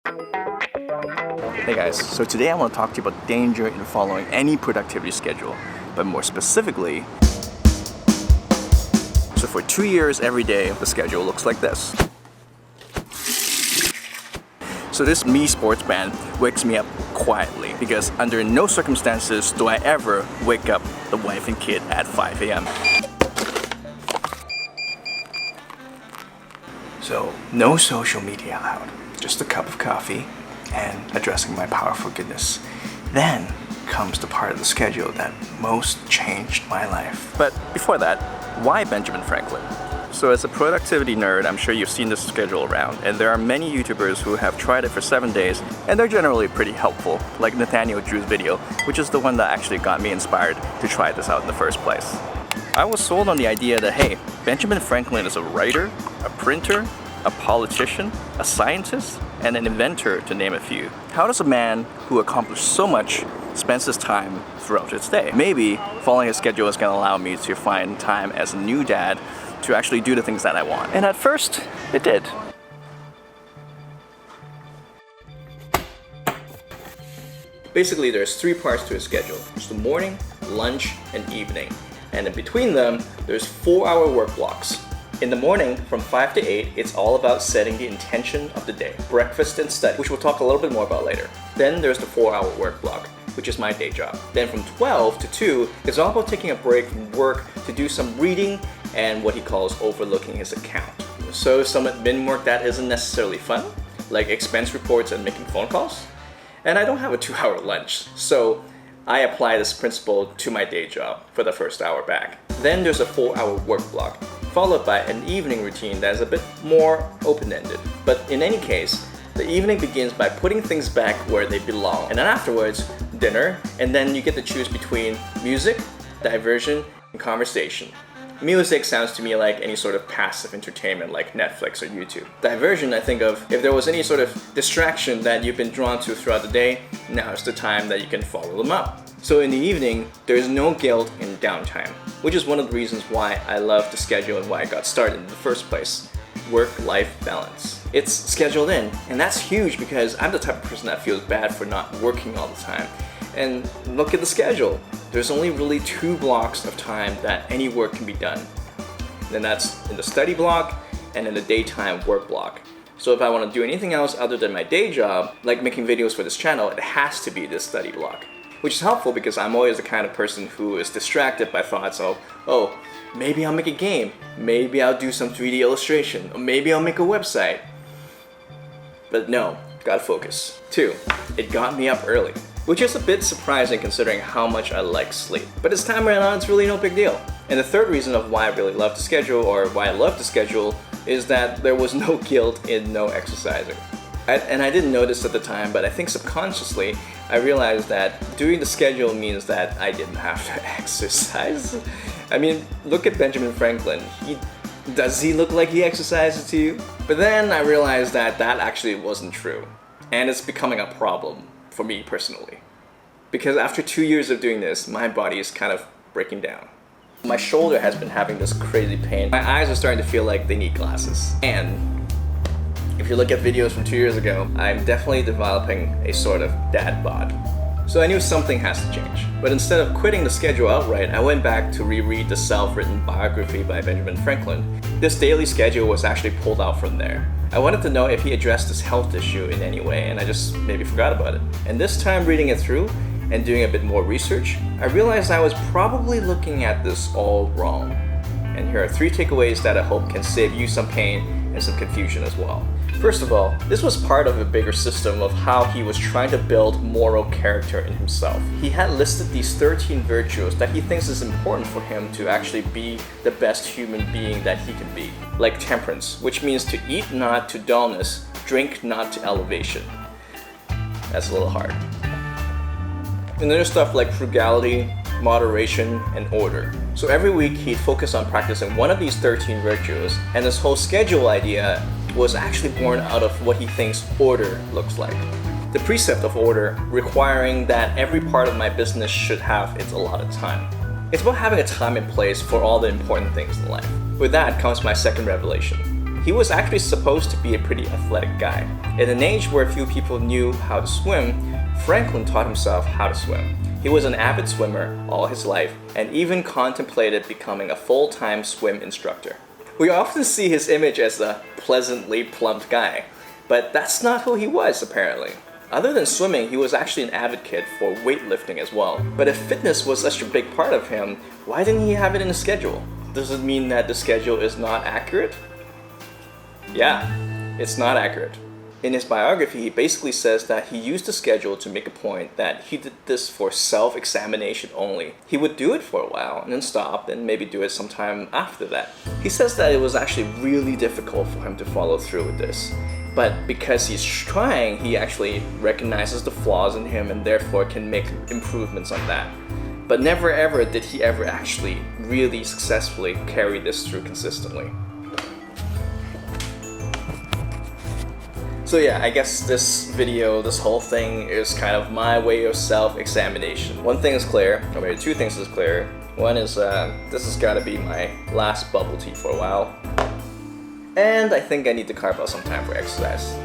Hey guys, so today I want to talk to you about danger in following any productivity schedule, but more specifically, so for 2 years every day, the schedule looks like this. So this me sports band wakes me up quietly because under no circumstances do I ever wake up the wife and kid at 5 a.m. So no social media allowed, just a cup of coffee and addressing my powerful goodness. Then comes the part of the schedule that most changed my life. But before that, why Benjamin Franklin? So as a productivity nerd, I'm sure you've seen this schedule around, and there are many YouTubers who have tried it for 7 days, and they're generally pretty helpful, like Nathaniel Drew's video, which is the one that actually got me inspired to try this out in the first place. I was sold on the idea that, hey, Benjamin Franklin is a writer, a printer, a politician, a scientist, and an inventor, to name a few. How does a man who accomplished so much spends his time throughout his day? Maybe following his schedule is going to allow me to find time as a new dad to actually do the things that I want. And at first, it did. Basically, there's 3 parts to his schedule. There's the morning, lunch, and evening. And in between them, there's 4-hour work blocks. In the morning, from 5 to 8, it's all about setting the intention of the day. Breakfast and study, which we'll talk a little bit more about later. Then there's the 4-hour work block, which is my day job. Then from 12 to 2, it's all about taking a break from work to do some reading and what he calls overlooking his account. So some admin work that isn't necessarily fun, like expense reports and making phone calls. And I don't have a 2-hour lunch, so I apply this principle to my day job for the first hour back. Then there's a 4-hour work block, followed by an evening routine that is a bit more open-ended. But in any case, the evening begins by putting things back where they belong. And then afterwards, dinner, and then you get to choose between music, diversion, and conversation. Music sounds to me like any sort of passive entertainment like Netflix or YouTube. Diversion, I think of if there was any sort of distraction that you've been drawn to throughout the day, now is the time that you can follow them up. So in the evening, there is no guilt in downtime, which is one of the reasons why I love the schedule and why I got started in the first place. Work-life balance. It's scheduled in, and that's huge because I'm the type of person that feels bad for not working all the time. And look at the schedule. There's only really 2 blocks of time that any work can be done. And that's in the study block and in the daytime work block. So if I want to do anything else other than my day job, like making videos for this channel, it has to be this study block. Which is helpful because I'm always the kind of person who is distracted by thoughts of, oh, maybe I'll make a game, maybe I'll do some 3D illustration, or maybe I'll make a website. But no, gotta focus. 2, it got me up early, which is a bit surprising considering how much I like sleep. But this time around, it's really no big deal. And the third reason of why I really love to schedule, or why I love to schedule, is that there was no guilt in no exercising. And I didn't notice at the time, but I think subconsciously, I realized that doing the schedule means that I didn't have to exercise. I mean, look at Benjamin Franklin. Does he look like he exercises to you? But then I realized that that actually wasn't true. And it's becoming a problem for me personally. Because after 2 years of doing this, my body is kind of breaking down. My shoulder has been having this crazy pain. My eyes are starting to feel like they need glasses. And if you look at videos from 2 years ago, I'm definitely developing a sort of dad bod. So I knew something has to change. But instead of quitting the schedule outright, I went back to reread the self-written biography by Benjamin Franklin. This daily schedule was actually pulled out from there. I wanted to know if he addressed this health issue in any way, and I just maybe forgot about it. And this time reading it through and doing a bit more research, I realized I was probably looking at this all wrong. And here are 3 takeaways that I hope can save you some pain and some confusion as well. First of all, this was part of a bigger system of how he was trying to build moral character in himself. He had listed these 13 virtues that he thinks is important for him to actually be the best human being that he can be. Like temperance, which means to eat not to dullness, drink not to elevation. That's a little hard. And there's stuff like frugality, moderation, and order. So every week he'd focus on practicing one of these 13 virtues, and this whole schedule idea was actually born out of what he thinks order looks like. The precept of order requiring that every part of my business should have its allotted time. It's about having a time and place for all the important things in life. With that comes my second revelation. He was actually supposed to be a pretty athletic guy. In an age where few people knew how to swim, Franklin taught himself how to swim. He was an avid swimmer all his life and even contemplated becoming a full-time swim instructor. We often see his image as a pleasantly plump guy, but that's not who he was apparently. Other than swimming, he was actually an advocate for weightlifting as well. But if fitness was such a big part of him, why didn't he have it in his schedule? Does it mean that the schedule is not accurate? Yeah, it's not accurate. In his biography, he basically says that he used the schedule to make a point that he did this for self-examination only. He would do it for a while and then stop and maybe do it sometime after that. He says that it was actually really difficult for him to follow through with this. But because he's trying, he actually recognizes the flaws in him and therefore can make improvements on that. But never ever did he ever actually really successfully carry this through consistently. So yeah, I guess this video, this whole thing is kind of my way of self-examination. One thing is clear, or maybe two things is clear. One is this has got to be my last bubble tea for a while. And I think I need to carve out some time for exercise.